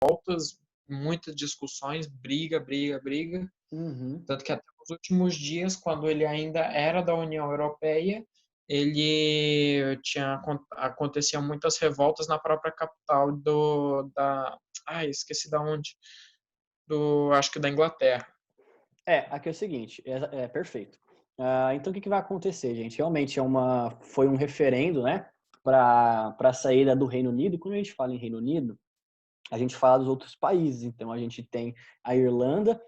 revoltas, muitas discussões, briga. Uhum. Tanto que até nos últimos dias, quando ele ainda era da União Europeia, aconteciam muitas revoltas na própria capital esqueci da onde, acho que da Inglaterra. Aqui é o seguinte, perfeito. Então, o que que vai acontecer, gente? Realmente foi um referendo, né, para a saída do Reino Unido. E quando a gente fala em Reino Unido, a gente fala dos outros países. Então, a gente tem a Irlanda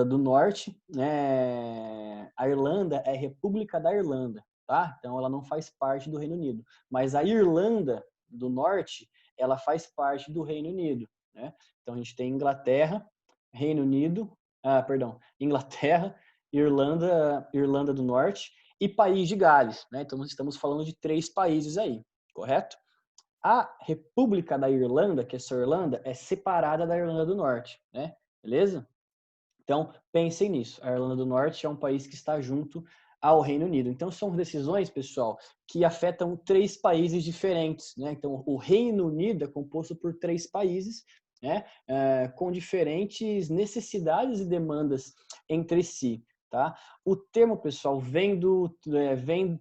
do Norte, né? A Irlanda é República da Irlanda, tá? Então, ela não faz parte do Reino Unido. Mas a Irlanda do Norte, ela faz parte do Reino Unido, né? Então, a gente tem Inglaterra, Reino Unido, Inglaterra, Irlanda do Norte e País de Gales, né? Então, nós estamos falando de 3 países aí, correto? A República da Irlanda, que é essa Irlanda, é separada da Irlanda do Norte, né? Beleza? Então, pensem nisso. A Irlanda do Norte é um país que está junto ao Reino Unido. Então, são decisões, pessoal, que afetam 3 países diferentes, né? Então, o Reino Unido é composto por 3 países, né? Com diferentes necessidades e demandas entre si. Tá? O termo, pessoal, vem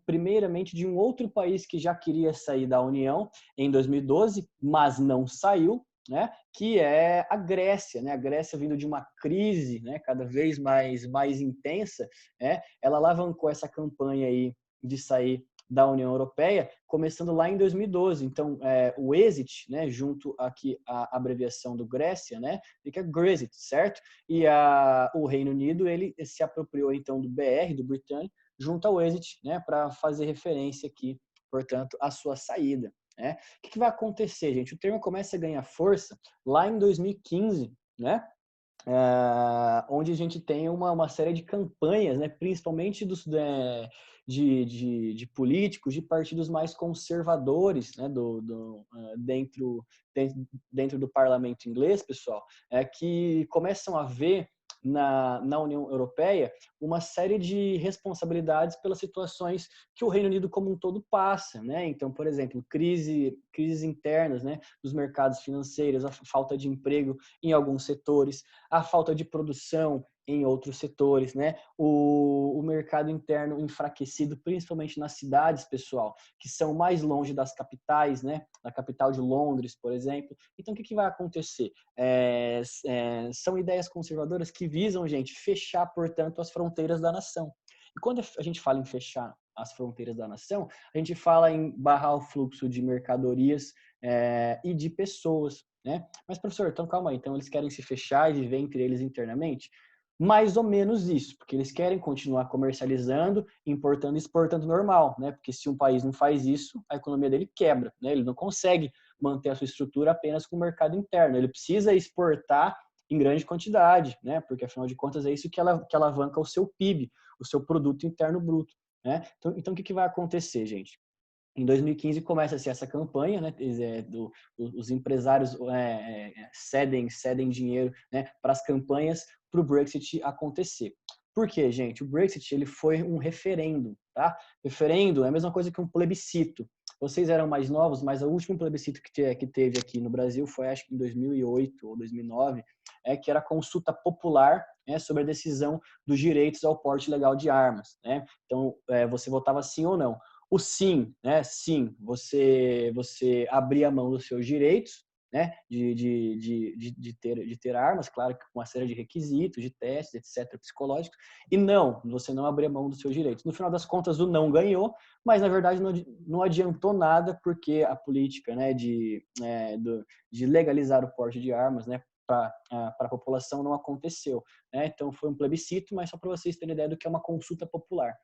primeiramente de um outro país que já queria sair da União em 2012, mas não saiu, né? Que é a Grécia, né? A Grécia vindo de uma crise, né? Cada vez mais intensa, né? Ela alavancou essa campanha aí de sair da União Europeia, começando lá em 2012. Então, o exit, né? Junto aqui a abreviação do Grécia, né? Fica Grexit, certo? E o Reino Unido, ele se apropriou então do BR, do britânico, junto ao exit, né? Para fazer referência aqui, portanto, à sua saída. Né? O que vai acontecer, gente? O termo começa a ganhar força lá em 2015, né? Onde a gente tem uma série de campanhas, né? Principalmente de políticos, de partidos mais conservadores, né? Dentro do parlamento inglês, pessoal, que começam a ver na União Europeia uma série de responsabilidades pelas situações que o Reino Unido como um todo passa, né? Então, por exemplo, crises internas, né, dos mercados financeiros, a falta de emprego em alguns setores, a falta de produção em outros setores, né? O mercado interno enfraquecido, principalmente nas cidades, pessoal, que são mais longe das capitais, né? Da capital de Londres, por exemplo. Então, o que vai acontecer? São ideias conservadoras que visam, gente, fechar, portanto, as fronteiras da nação. E quando a gente fala em fechar as fronteiras da nação, a gente fala em barrar o fluxo de mercadorias e de pessoas, né? Mas, professor, então calma aí. Então, eles querem se fechar e viver entre eles internamente? Mais ou menos isso, porque eles querem continuar comercializando, importando e exportando normal, né? Porque se um país não faz isso, a economia dele quebra, né? Ele não consegue manter a sua estrutura apenas com o mercado interno. Ele precisa exportar em grande quantidade, né? Porque afinal de contas é isso que alavanca o seu PIB, o seu produto interno bruto, né? Então o que vai acontecer, gente? Em 2015 começa-se essa campanha, né? Os empresários cedem dinheiro, né, para as campanhas para o Brexit acontecer. Por quê, gente? O Brexit ele foi um referendo, tá? Referendo é a mesma coisa que um plebiscito. Vocês eram mais novos, mas o último plebiscito que teve aqui no Brasil foi, acho que em 2008 ou 2009, que era a consulta popular, né, sobre a decisão dos direitos ao porte legal de armas, né? Então, você votava sim ou não. O sim, né? Sim, você abrir a mão dos seus direitos, né? De ter armas, claro que com uma série de requisitos, de testes, etc., psicológicos. E não, você não abrir a mão dos seus direitos. No final das contas, o não ganhou, mas na verdade não adiantou nada, porque a política, né, de legalizar o porte de armas, né, para a população não aconteceu, né? Então foi um plebiscito, mas só para vocês terem ideia do que é uma consulta popular.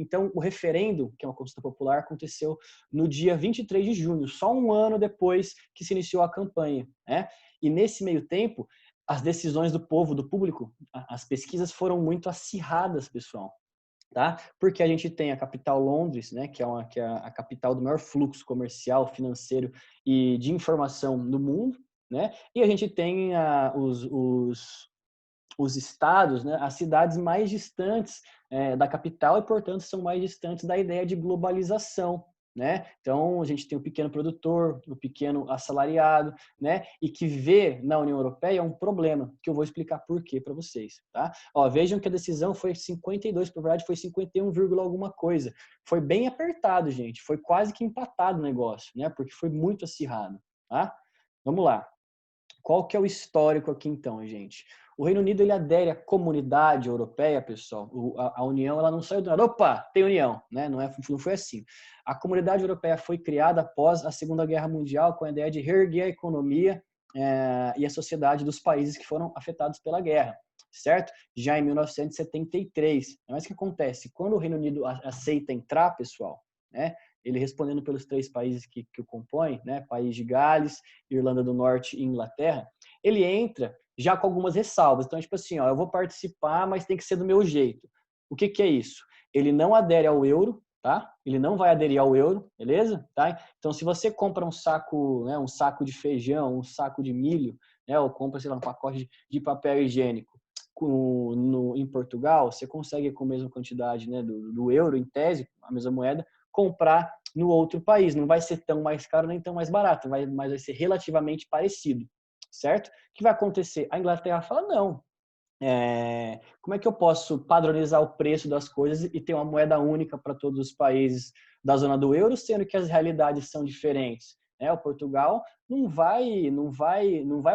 Então, o referendo, que é uma consulta popular, aconteceu no dia 23 de junho, só um ano depois que se iniciou a campanha, né? E nesse meio tempo, as decisões do povo, do público, as pesquisas foram muito acirradas, pessoal. Tá? Porque a gente tem a capital Londres, né, que é a capital do maior fluxo comercial, financeiro e de informação no mundo, né? E a gente tem os estados, né, as cidades mais distantes da capital e, portanto, são mais distantes da ideia de globalização, né? Então, a gente tem o pequeno produtor, o pequeno assalariado, né? E que vê na União Europeia um problema, que eu vou explicar por quê para vocês, tá? Ó, vejam que a decisão foi 52, por verdade foi 51, alguma coisa. Foi bem apertado, gente. Foi quase que empatado o negócio, né? Porque foi muito acirrado, tá? Vamos lá. Qual que é o histórico aqui então, gente? O Reino Unido ele adere à comunidade europeia, pessoal. A União ela não saiu do nada. Opa, tem União, né? Não foi assim. A comunidade europeia foi criada após a Segunda Guerra Mundial com a ideia de reerguer a economia e a sociedade dos países que foram afetados pela guerra, certo? Já em 1973. Mas o que acontece? Quando o Reino Unido aceita entrar, pessoal, né? Ele respondendo pelos 3 países que o compõem, né? País de Gales, Irlanda do Norte e Inglaterra, ele entra já com algumas ressalvas. Então, tipo assim, ó, eu vou participar, mas tem que ser do meu jeito. O que que é isso? Ele não adere ao euro, tá? Ele não vai aderir ao euro, beleza? Tá? Então, se você compra um saco, né, um saco de feijão, um saco de milho, né, ou compra, sei lá, um pacote de papel higiênico em Portugal, você consegue com a mesma quantidade, né, do euro, em tese, a mesma moeda, comprar no outro país. Não vai ser tão mais caro nem tão mais barato, mas vai ser relativamente parecido, certo? O que vai acontecer? A Inglaterra fala, não. Como é que eu posso padronizar o preço das coisas e ter uma moeda única para todos os países da zona do euro, sendo que as realidades são diferentes? O Portugal não vai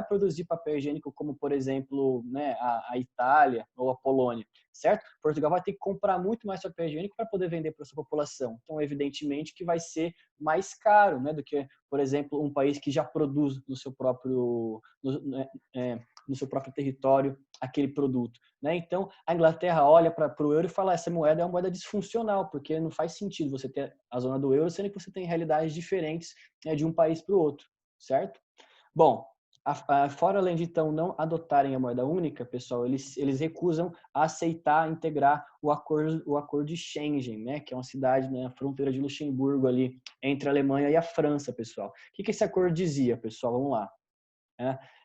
produzir papel higiênico como, por exemplo, né, a Itália ou a Polônia, certo? Portugal vai ter que comprar muito mais papel higiênico para poder vender para a sua população. Então, evidentemente que vai ser mais caro, né, do que, por exemplo, um país que já produz no seu próprio território aquele produto, né? Então, a Inglaterra olha para o euro e fala, essa moeda é uma moeda disfuncional, porque não faz sentido você ter a zona do euro, sendo que você tem realidades diferentes, né, de um país para o outro, certo? Bom, fora além de então não adotarem a moeda única, pessoal, eles recusam a aceitar, integrar o acordo de Schengen, né, que é uma cidade na fronteira de Luxemburgo ali, entre a Alemanha e a França, pessoal. O que esse acordo dizia, pessoal? Vamos lá.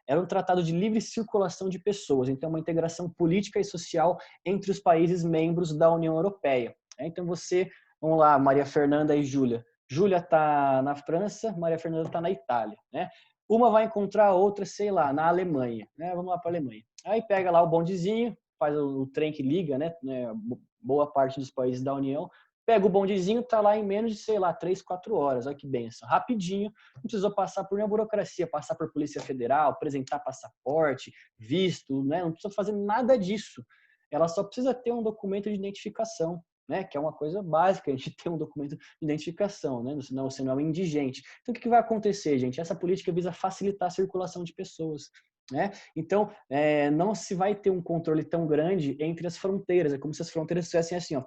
Era um tratado de livre circulação de pessoas, então uma integração política e social entre os países membros da União Europeia. Então vamos lá, Maria Fernanda e Júlia. Júlia está na França, Maria Fernanda está na Itália, né? Uma vai encontrar a outra, sei lá, na Alemanha, né? Vamos lá para a Alemanha. Aí pega lá o bondezinho, faz o trem que liga, né? Boa parte dos países da União. Pega o bondezinho, tá lá em menos de, sei lá, 3, 4 horas. Olha que benção. Rapidinho, não precisou passar por nenhuma burocracia, passar por Polícia Federal, apresentar passaporte, visto, né? Não precisa fazer nada disso. Ela só precisa ter um documento de identificação, né? Que é uma coisa básica, a gente tem um documento de identificação, né? Senão você não é um indigente. Então, o que vai acontecer, gente? Essa política visa facilitar a circulação de pessoas, né? Então, não se vai ter um controle tão grande entre as fronteiras. É como se as fronteiras estivessem assim, ó,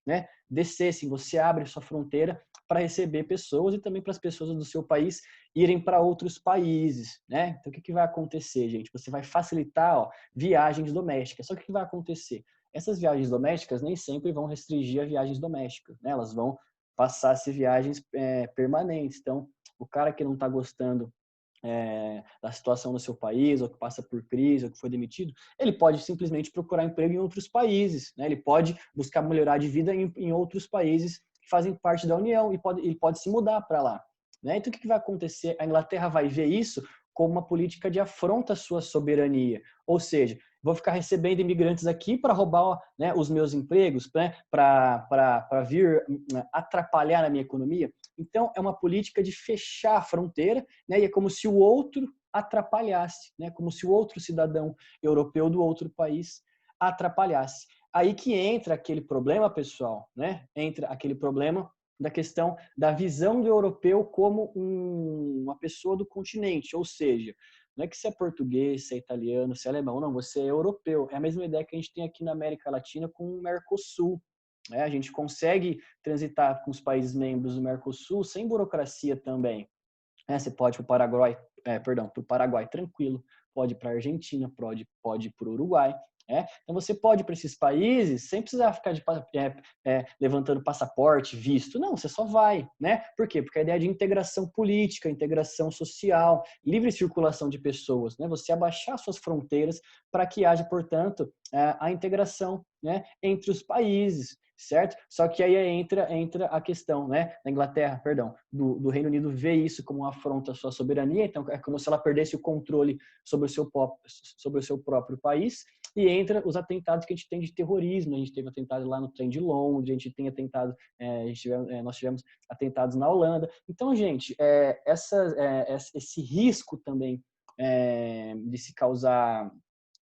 né? Descessem, você abre sua fronteira para receber pessoas e também para as pessoas do seu país irem para outros países, né? Então, o que vai acontecer, gente? Você vai facilitar, ó, viagens domésticas. Só que o que vai acontecer? Essas viagens domésticas nem sempre vão restringir a viagens domésticas, né? Elas vão passar a ser viagens permanentes. Então, o cara que não está gostando da situação no seu país, ou que passa por crise, ou que foi demitido, ele pode simplesmente procurar emprego em outros países, né? Ele pode buscar melhorar de vida em outros países que fazem parte da União, e ele pode se mudar para lá, né? Então, o que vai acontecer? A Inglaterra vai ver isso como uma política de afronta à sua soberania, ou seja, vou ficar recebendo imigrantes aqui para roubar, né, os meus empregos, né, para vir atrapalhar na minha economia. Então, é uma política de fechar a fronteira, né, e é como se o outro atrapalhasse, né, como se o outro cidadão europeu do outro país atrapalhasse. Aí que entra aquele problema, pessoal, né? Entra aquele problema da questão da visão do europeu como uma pessoa do continente, ou seja, não é que você é português, você é italiano, você é alemão, não, você é europeu. É a mesma ideia que a gente tem aqui na América Latina com o Mercosul. A gente consegue transitar com os países membros do Mercosul sem burocracia também. Você pode ir para o Paraguai tranquilo, pode ir para a Argentina, pode ir para o Uruguai. né? Então você pode ir para esses países sem precisar ficar levantando passaporte, visto. Não, você só vai, né? Por quê? Porque a ideia de integração política, integração social, livre circulação de pessoas, né? Você abaixar suas fronteiras para que haja, portanto, a integração, né, entre os países, certo? Só que aí entra a questão, né, da Inglaterra, perdão, do Reino Unido vê isso como uma afronta à sua soberania, então é como se ela perdesse o controle sobre o seu próprio país, e entra os atentados que a gente tem de terrorismo. A gente teve atentado lá no trem de Londres, a gente tem atentado, nós tivemos atentados na Holanda. Então, gente, esse risco também de se causar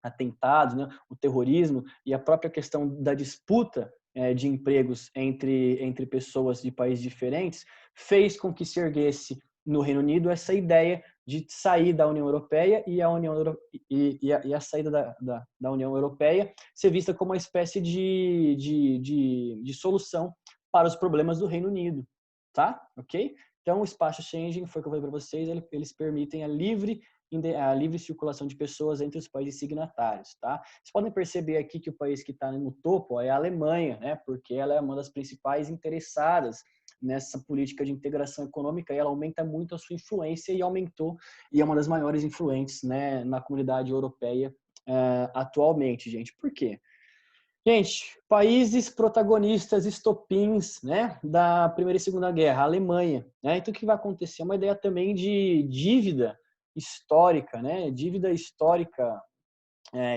atentados, né, o terrorismo e a própria questão da disputa de empregos entre pessoas de países diferentes fez com que se erguesse no Reino Unido essa ideia de sair da União Europeia e a saída da União Europeia ser vista como uma espécie de solução para os problemas do Reino Unido, tá? Ok? Então, o espaço Schengen, foi o que eu falei para vocês, eles permitem a livre circulação de pessoas entre os países signatários, tá? Vocês podem perceber aqui que o país que está no topo é a Alemanha, né? Porque ela é uma das principais interessadas nessa política de integração econômica e ela aumenta muito a sua influência e aumentou e é uma das maiores influentes, né, na comunidade europeia atualmente, gente. Por quê? Gente, países protagonistas, estopins, né, da Primeira e Segunda Guerra, a Alemanha, né? Então, o que vai acontecer? É uma ideia também de dívida histórica, né? Dívida histórica,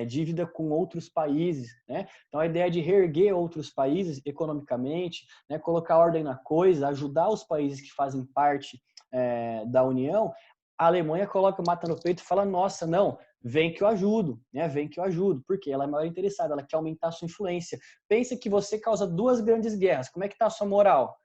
dívida com outros países, né? Então, a ideia de reerguer outros países economicamente, né? Colocar ordem na coisa, ajudar os países que fazem parte da União. A Alemanha coloca o mata no peito e fala: nossa, não, vem que eu ajudo, né? Vem que eu ajudo, porque ela é maior interessada, ela quer aumentar a sua influência. Pensa que você causa 2 grandes guerras, como é que está a sua moral?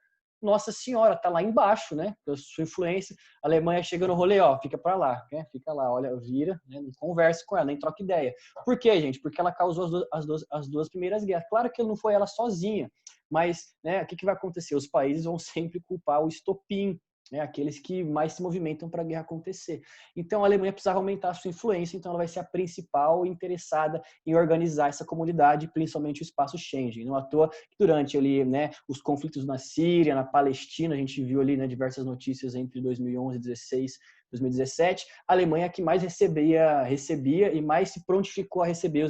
Nossa senhora, tá lá embaixo, né? A sua influência. A Alemanha chega no rolê, ó, fica para lá, né? Fica lá, olha, vira, né? Não conversa com ela, nem troca ideia. Por quê, gente? Porque ela causou as duas primeiras guerras. Claro que não foi ela sozinha, mas, né? O que vai acontecer? Os países vão sempre culpar o estopim, né, aqueles que mais se movimentam para a guerra acontecer. Então, a Alemanha precisava aumentar a sua influência, então ela vai ser a principal interessada em organizar essa comunidade, principalmente o espaço Schengen. Não à toa que durante ali, né, os conflitos na Síria, na Palestina, a gente viu ali, né, diversas notícias entre 2011, 2016, 2017, a Alemanha que mais recebia e mais se prontificou a receber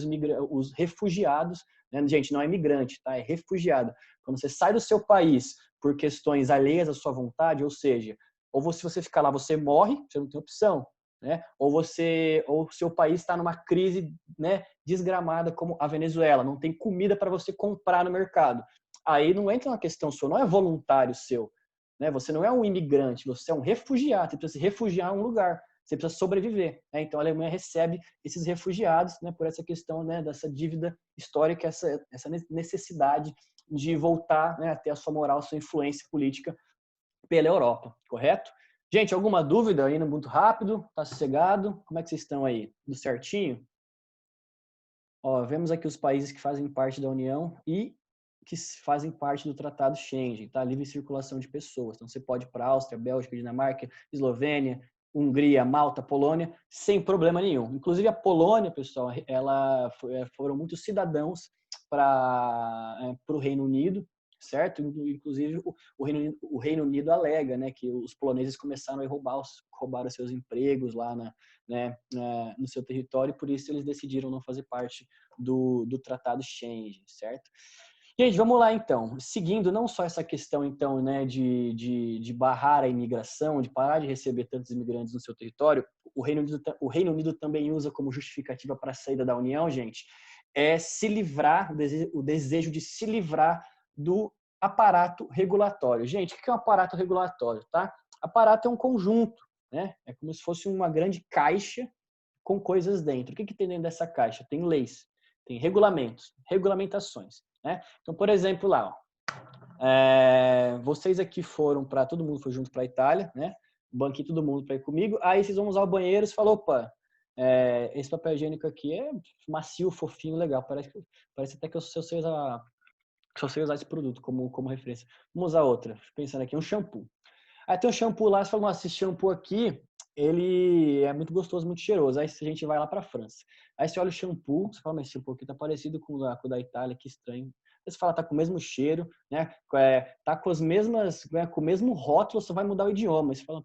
os refugiados, né? Gente, não é imigrante, tá? É refugiado. Quando você sai do seu país por questões alheias à sua vontade, ou seja, ou se você ficar lá, você morre, você não tem opção, né? Ou o seu país está numa crise, né, desgramada como a Venezuela, não tem comida para você comprar no mercado. Aí não entra uma questão sua, não é voluntário seu, né? Você não é um imigrante, você é um refugiado, você precisa se refugiar em um lugar, você precisa sobreviver, né? Então a Alemanha recebe esses refugiados, né, por essa questão, né, dessa dívida histórica, essa necessidade de voltar, né, a ter a sua moral, a sua influência política pela Europa, correto? Gente, alguma dúvida? Indo muito rápido? Tá sossegado? Como é que vocês estão aí? Tudo certinho? Ó, vemos aqui os países que fazem parte da União e que fazem parte do Tratado Schengen, tá? Livre circulação de pessoas. Então, você pode ir para Áustria, Bélgica, Dinamarca, Eslovênia, Hungria, Malta, Polônia, sem problema nenhum. Inclusive, a Polônia, pessoal, foram muitos cidadãos para o Reino Unido, certo? Inclusive, o Reino Unido alega, né, que os poloneses começaram a roubar os seus empregos lá no seu território, por isso eles decidiram não fazer parte do Tratado Schengen, certo? Gente, vamos lá então. Seguindo não só essa questão então, né, de barrar a imigração, de parar de receber tantos imigrantes no seu território, o Reino Unido também usa como justificativa para a saída da União, gente, se livrar, o desejo de se livrar do aparato regulatório. Gente, o que é um aparato regulatório, tá? Aparato é um conjunto, né? É como se fosse uma grande caixa com coisas dentro. O que tem dentro dessa caixa? Tem leis, tem regulamentos, regulamentações, né? Então, por exemplo, lá, ó, vocês aqui todo mundo foi junto para a Itália, né? Banquei todo mundo para ir comigo. Aí vocês vão usar o banheiro e você falou, opa, esse papel higiênico aqui é macio, fofinho, legal. Parece até que eu sei usar esse produto como referência. Vamos usar outra. Pensando aqui, um shampoo. Aí tem um shampoo lá, você fala, nossa, esse shampoo aqui, ele é muito gostoso, muito cheiroso. Aí a gente vai lá para a França. Aí você olha o shampoo, você fala, mas esse shampoo aqui tá parecido com o da Itália, que estranho. Aí você fala, tá com o mesmo cheiro, né? Tá com as mesmas, né, com o mesmo rótulo, só vai mudar o idioma. Aí você fala,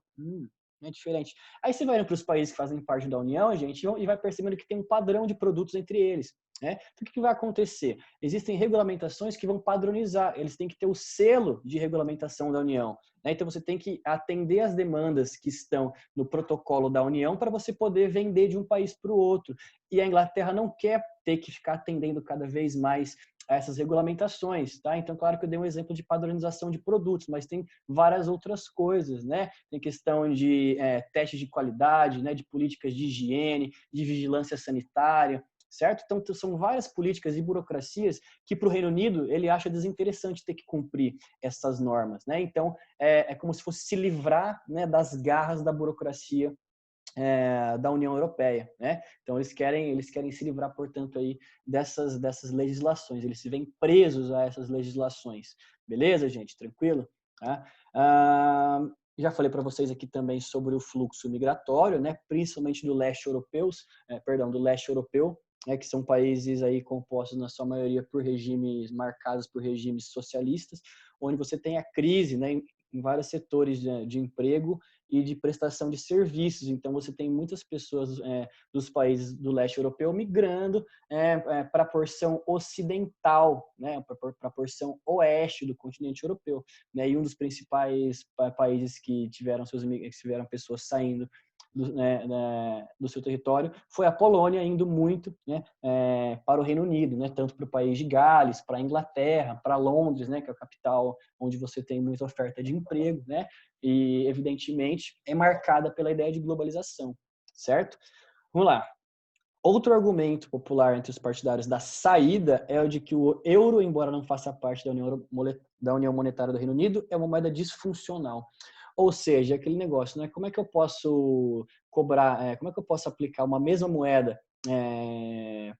é diferente. Aí você vai indo para os países que fazem parte da União, gente, e vai percebendo que tem um padrão de produtos entre eles. Né? Então, o que vai acontecer? Existem regulamentações que vão padronizar, eles têm que ter o selo de regulamentação da União. Né? Então, você tem que atender as demandas que estão no protocolo da União para você poder vender de um país para o outro. E a Inglaterra não quer ter que ficar atendendo cada vez mais a essas regulamentações, tá? Então, claro que eu dei um exemplo de padronização de produtos, mas tem várias outras coisas, né? Tem questão de teste de qualidade, né? De políticas de higiene, de vigilância sanitária, certo? Então, são várias políticas e burocracias que para o Reino Unido ele acha desinteressante ter que cumprir essas normas, né? Então, é como se fosse se livrar, né, das garras da burocracia da União Europeia, né? Então eles querem se livrar, portanto, aí dessas legislações. Eles se veem presos a essas legislações. Beleza, gente? Tranquilo? Tá? Já falei para vocês aqui também sobre o fluxo migratório, né? Principalmente do leste europeu, do leste europeu, que são países aí compostos na sua maioria por regimes marcados por regimes socialistas, onde você tem a crise, né, em vários setores de emprego e de prestação de serviços. Então, você tem muitas pessoas dos países do leste europeu migrando para a porção ocidental, né, para a porção oeste do continente europeu. Né? E um dos principais países que tiveram pessoas saindo do seu território foi a Polônia, indo muito, né, para o Reino Unido, né, tanto para o país de Gales, para a Inglaterra, para Londres, né, que é a capital onde você tem muita oferta de emprego, né, e evidentemente é marcada pela ideia de globalização, certo? Vamos lá. Outro argumento popular entre os partidários da saída é o de que o euro, embora não faça parte da União Monetária do Reino Unido, é uma moeda disfuncional. Ou seja, aquele negócio, né? Como é que eu posso cobrar, como é que eu posso aplicar uma mesma moeda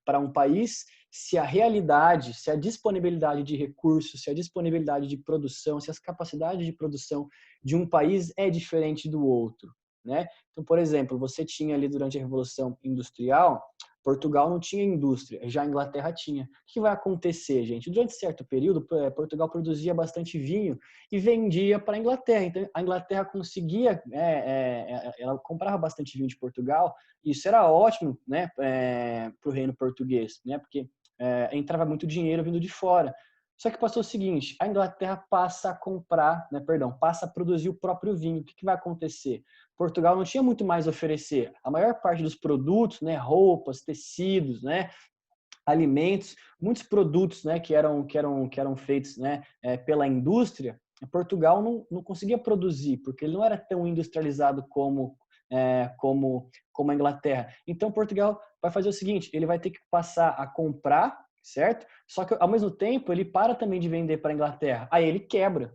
para um país se a realidade, se a disponibilidade de recursos, se a disponibilidade de produção, se as capacidades de produção de um país é diferente do outro, né? Então, por exemplo, você tinha ali durante a Revolução Industrial, Portugal não tinha indústria, já a Inglaterra tinha. O que vai acontecer, gente? Durante certo período, Portugal produzia bastante vinho e vendia para a Inglaterra. Então, a Inglaterra conseguia, ela comprava bastante vinho de Portugal, e isso era ótimo, né, para o reino português, né, porque entrava muito dinheiro vindo de fora. Só que passou o seguinte, a Inglaterra passa a comprar, né, passa a produzir o próprio vinho. O que vai acontecer? Portugal não tinha muito mais a oferecer. A maior parte dos produtos, né, roupas, tecidos, né, alimentos, muitos produtos, né, que eram feitos, né, pela indústria, Portugal não conseguia produzir, porque ele não era tão industrializado como a Inglaterra. Então, Portugal vai fazer o seguinte, ele vai ter que passar a comprar, certo? Só que, ao mesmo tempo, ele para também de vender para a Inglaterra. Aí ele quebra.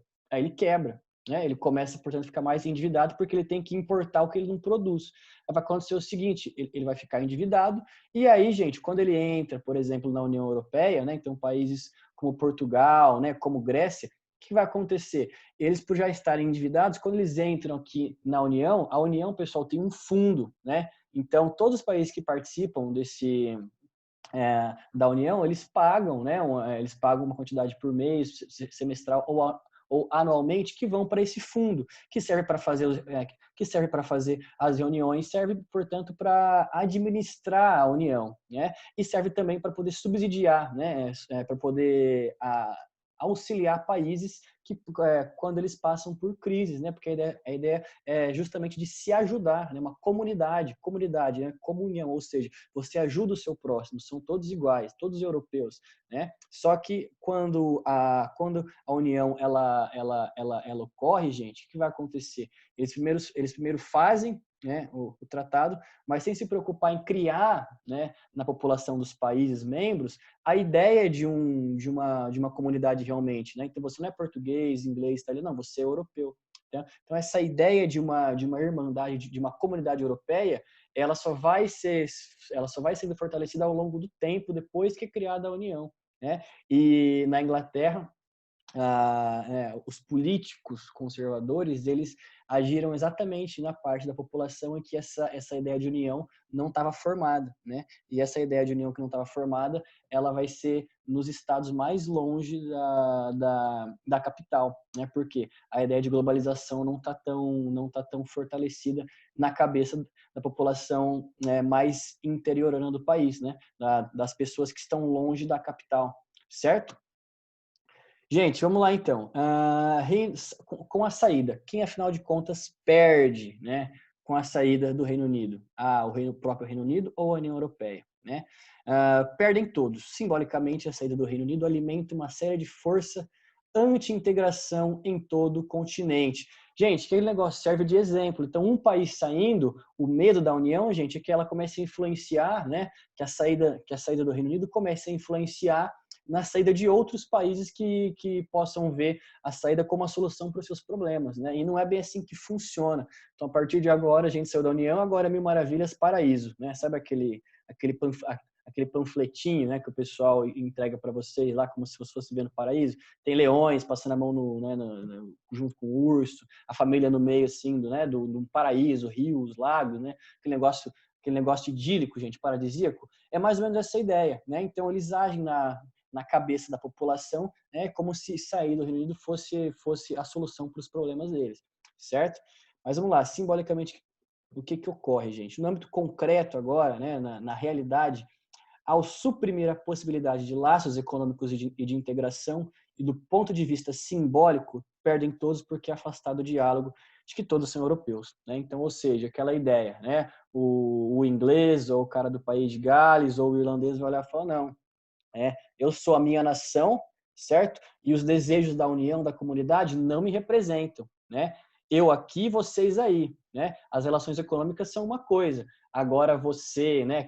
Né? Ele começa, portanto, a ficar mais endividado porque ele tem que importar o que ele não produz. Aí vai acontecer o seguinte, ele vai ficar endividado e aí, gente, quando ele entra, por exemplo, na União Europeia, né, então países como Portugal, né, como Grécia, o que vai acontecer? Eles, por já estarem endividados, quando eles entram aqui na União, a União, pessoal, tem um fundo, né? Então, todos os países que participam da União, eles pagam, né? Eles pagam uma quantidade por mês, semestral ou anualmente, que vão para esse fundo, que serve para fazer as reuniões, serve, portanto, para administrar a União, né? E serve também para poder subsidiar, né? Para poder auxiliar países que quando eles passam por crises, né? Porque a ideia é justamente de se ajudar, né? Uma comunidade, né? Comunhão, ou seja, você ajuda o seu próximo, são todos iguais, todos europeus, né? Só que quando a união ela ocorre, gente, o que vai acontecer? Eles primeiro fazem, né, o tratado, mas sem se preocupar em criar, né, na população dos países membros a ideia de uma comunidade realmente, né? Então você não é português, inglês, italiano, não, você é europeu. Tá? Então essa ideia de uma irmandade, de uma comunidade europeia, ela só vai sendo fortalecida ao longo do tempo depois que é criada a União, né? E na Inglaterra os políticos conservadores, eles agiram exatamente na parte da população em que essa ideia de união não estava formada, né? E essa ideia de união que não estava formada, ela vai ser nos estados mais longe da capital, né? Porque a ideia de globalização não tá tão fortalecida na cabeça da população, né, mais interiorana do país, né? Das pessoas que estão longe da capital, certo? Gente, vamos lá então. Com a saída, quem afinal de contas perde, né, com a saída do Reino Unido? O próprio Reino Unido ou a União Europeia, né? Perdem todos. Simbolicamente, a saída do Reino Unido alimenta uma série de força anti-integração em todo o continente. Gente, aquele negócio serve de exemplo. Então, um país saindo, o medo da União, gente, é que ela comece a influenciar, né? Que a saída do Reino Unido comece a influenciar na saída de outros países que possam ver a saída como a solução para os seus problemas, né? E não é bem assim que funciona. Então, a partir de agora, a gente saiu da União, agora é Mil Maravilhas, Paraíso, né? Sabe aquele panfletinho, né, que o pessoal entrega para vocês lá, como se você fosse vendo Paraíso? Tem leões passando a mão junto com o urso, a família no meio, assim, do paraíso, rios, lagos, né? Aquele negócio idílico, gente, paradisíaco. É mais ou menos essa ideia, né? Então, eles agem na cabeça da população, né, como se sair do Reino Unido fosse a solução para os problemas deles, certo? Mas vamos lá, simbolicamente, o que ocorre, gente? No âmbito concreto agora, né, na realidade, ao suprimir a possibilidade de laços econômicos e de integração, e do ponto de vista simbólico, perdem todos porque é afastado o diálogo de que todos são europeus, né? Então, ou seja, aquela ideia, né? O inglês ou o cara do país de Gales ou o irlandês vai olhar e falar, não, eu sou a minha nação, certo? E os desejos da união, da comunidade, não me representam, né? Eu aqui, vocês aí, né? As relações econômicas são uma coisa. Agora você, né,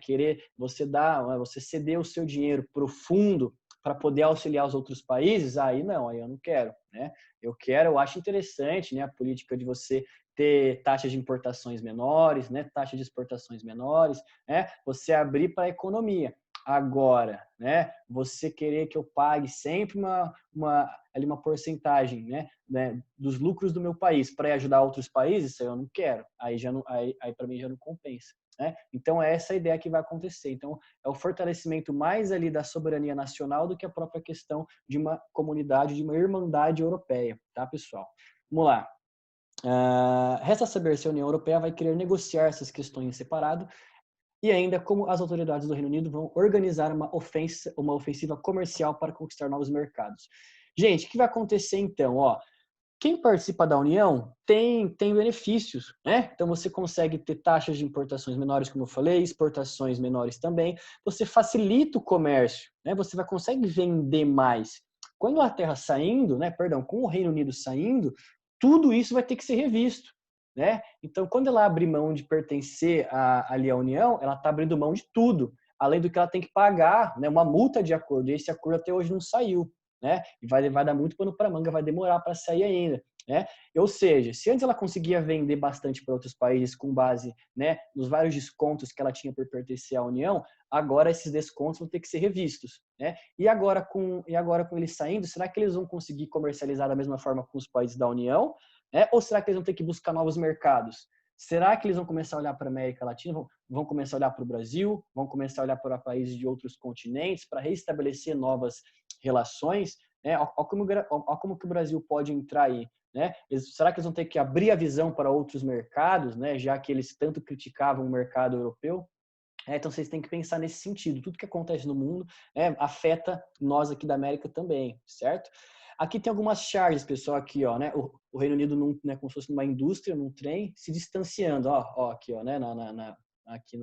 você ceder o seu dinheiro para o fundo para poder auxiliar os outros países, aí não, aí eu não quero, né? Eu acho interessante, né, a política de você ter taxas de importações menores, né, taxa de exportações menores, né? Você abrir para a economia. Agora, né, você querer que eu pague sempre uma porcentagem, né, dos lucros do meu país para ajudar outros países, isso eu não quero. Aí para mim já não compensa. Né? Então é essa a ideia que vai acontecer. Então é o fortalecimento mais ali da soberania nacional do que a própria questão de uma comunidade, de uma irmandade europeia, tá, pessoal? Vamos lá. Resta saber se a União Europeia vai querer negociar essas questões em separado e ainda como as autoridades do Reino Unido vão organizar uma ofensiva comercial para conquistar novos mercados. Gente, o que vai acontecer então? Quem participa da União tem benefícios, né? Então você consegue ter taxas de importações menores, como eu falei, exportações menores também. Você facilita o comércio, né? Você consegue vender mais. Com a Inglaterra saindo, né? Perdão, com o Reino Unido saindo, tudo isso vai ter que ser revisto, né? Então, quando ela abre mão de pertencer ali à União, ela está abrindo mão de tudo, além do que ela tem que pagar, né? Uma multa de acordo. E esse acordo até hoje não saiu. Né? E vai dar muito pano para manga, vai demorar para sair ainda, né? Ou seja, se antes ela conseguia vender bastante para outros países com base, né, nos vários descontos que ela tinha por pertencer à União, agora esses descontos vão ter que ser revistos, né? E agora com eles saindo, será que eles vão conseguir comercializar da mesma forma com os países da União, né? Ou será que eles vão ter que buscar novos mercados? Será que eles vão começar a olhar para a América Latina, vão começar a olhar para o Brasil, vão começar a olhar para países de outros continentes para restabelecer novas relações, né? Olha como que o Brasil pode entrar aí, né? Será que eles vão ter que abrir a visão para outros mercados, né? Já que eles tanto criticavam o mercado europeu? Então vocês têm que pensar nesse sentido. Tudo que acontece no mundo, né, afeta nós aqui da América também, certo? Aqui tem algumas charges, pessoal, aqui, né? O Reino Unido, né, como se fosse numa indústria, num trem, se distanciando, aqui, né? Aqui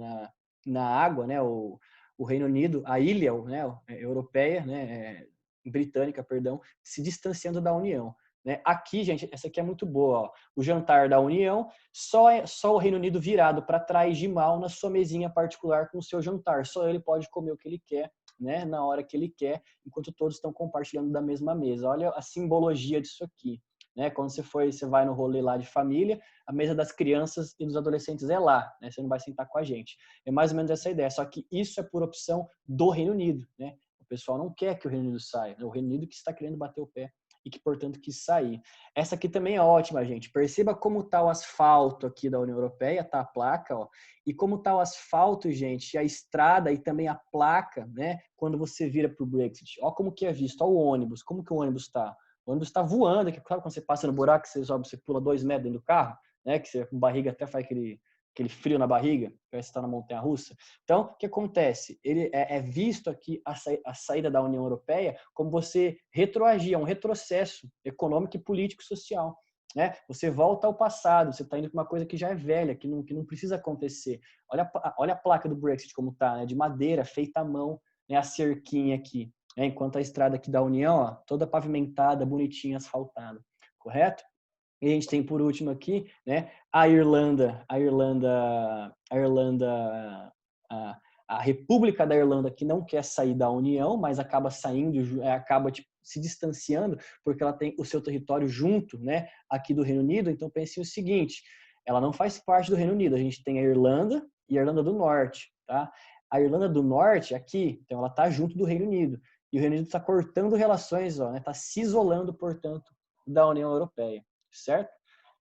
na água, né? O Reino Unido, a ilha, né, europeia, né, britânica, perdão, se distanciando da União. Né? Aqui, gente, essa aqui é muito boa. O jantar da União, só o Reino Unido virado para trás de mal na sua mesinha particular com o seu jantar. Só ele pode comer o que ele quer, né? Na hora que ele quer, enquanto todos estão compartilhando da mesma mesa. Olha a simbologia disso aqui. Né? Quando você vai no rolê lá de família, a mesa das crianças e dos adolescentes é lá, né? Você não vai sentar com a gente. É mais ou menos essa ideia, só que isso é por opção do Reino Unido, né? O pessoal não quer que o Reino Unido saia, é o Reino Unido que está querendo bater o pé e que, portanto, quis sair. Essa aqui também é ótima, gente. Perceba como está o asfalto aqui da União Europeia, tá a placa, ó. E como está o asfalto, gente, a estrada e também a placa, né? Quando você vira para o Brexit. Ó como que é visto, ó o ônibus. Como que o ônibus está? O ônibus está voando, sabe quando você passa no buraco, você sobe, você pula 2 metros dentro do carro, né? Que você, a barriga até faz aquele frio na barriga, parece que está na montanha-russa. Então, o que acontece? Ele é visto aqui a saída da União Europeia como você retroagir, é um retrocesso econômico e político-social. Né? Você volta ao passado, você está indo para uma coisa que já é velha, que não precisa acontecer. Olha a placa do Brexit como está, né? De madeira, feita à mão, né? A cerquinha aqui. Né? Enquanto a estrada aqui da União, ó, toda pavimentada, bonitinha, asfaltada. Correto? E a gente tem por último aqui, né, a República da Irlanda, que não quer sair da União, mas acaba saindo, acaba tipo, se distanciando, porque ela tem o seu território junto, né, aqui do Reino Unido. Então pense o seguinte, ela não faz parte do Reino Unido, a gente tem a Irlanda e a Irlanda do Norte, tá? A Irlanda do Norte aqui, então ela está junto do Reino Unido, e o Reino Unido está cortando relações, ó, né, está se isolando, portanto, da União Europeia. Certo?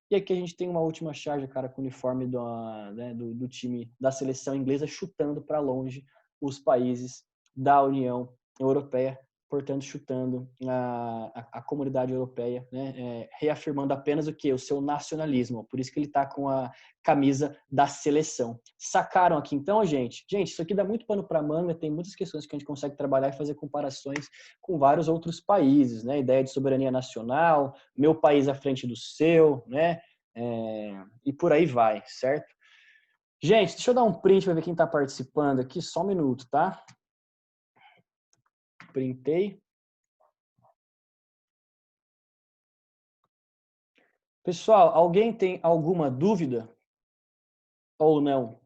E aqui a gente tem uma última charge, cara, com o uniforme do time da seleção inglesa chutando para longe os países da União Europeia, portanto, chutando a comunidade europeia, né? Reafirmando apenas o quê? O seu nacionalismo. Por isso que ele está com a camisa da seleção. Sacaram aqui então, gente? Gente, isso aqui dá muito pano para manga, tem muitas questões que a gente consegue trabalhar e fazer comparações com vários outros países, né? Ideia de soberania nacional, meu país à frente do seu, né? E por aí vai, certo? Gente, deixa eu dar um print para ver quem está participando aqui, só um minuto, tá? Printei. Pessoal, alguém tem alguma dúvida? Ou não?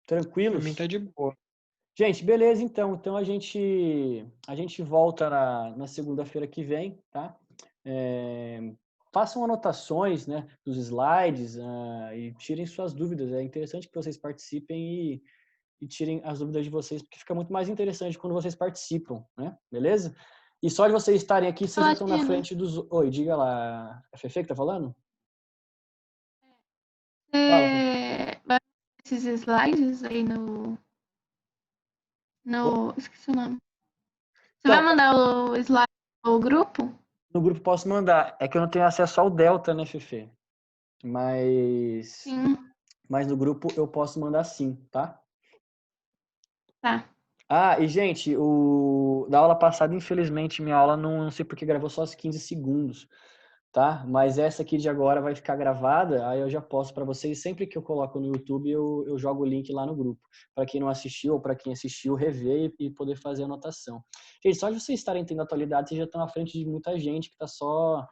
Tranquilos? Pra mim tá de boa. Gente, beleza, então. Então a gente volta na segunda-feira que vem, tá? Façam anotações, né, dos slides e tirem suas dúvidas. É interessante que vocês participem e tirem as dúvidas de vocês, porque fica muito mais interessante quando vocês participam, né? Beleza? E só de vocês estarem aqui, vocês já estão na frente dos... Oi, diga lá. É a Fefe que tá falando? Fala, Fefe. Vai esses slides aí esqueci o nome. Você vai Então, mandar o slide no grupo? no grupo posso mandar. É que eu não tenho acesso ao Delta, né, Fefe? Mas no grupo eu posso mandar sim, tá? Tá. Ah, e gente, da aula passada, infelizmente, minha aula não sei porque gravou só os 15 segundos, tá? Mas essa aqui de agora vai ficar gravada, aí eu já posto para vocês. Sempre que eu coloco no YouTube, eu jogo o link lá no grupo. Para quem não assistiu ou para quem assistiu, rever e poder fazer a anotação. Gente, só de vocês estarem tendo atualidade, vocês já estão à frente de muita gente que está só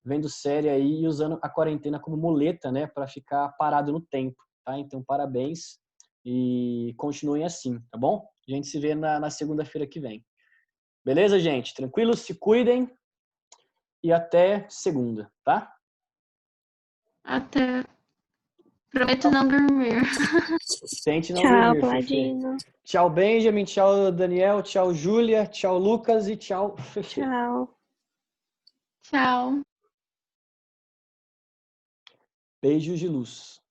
vendo série aí e usando a quarentena como muleta, né? Para ficar parado no tempo, tá? Então, parabéns e continuem assim, tá bom? A gente se vê na segunda-feira que vem. Beleza, gente? Tranquilo? Se cuidem e até segunda, tá? Até. Prometo não dormir. Tente não Tchau, dormir, Fefe. Paladino. Tchau, Benjamin. Tchau, Daniel. Tchau, Júlia. Tchau, Lucas. E tchau, Fefe. Tchau. Tchau. Beijos de luz.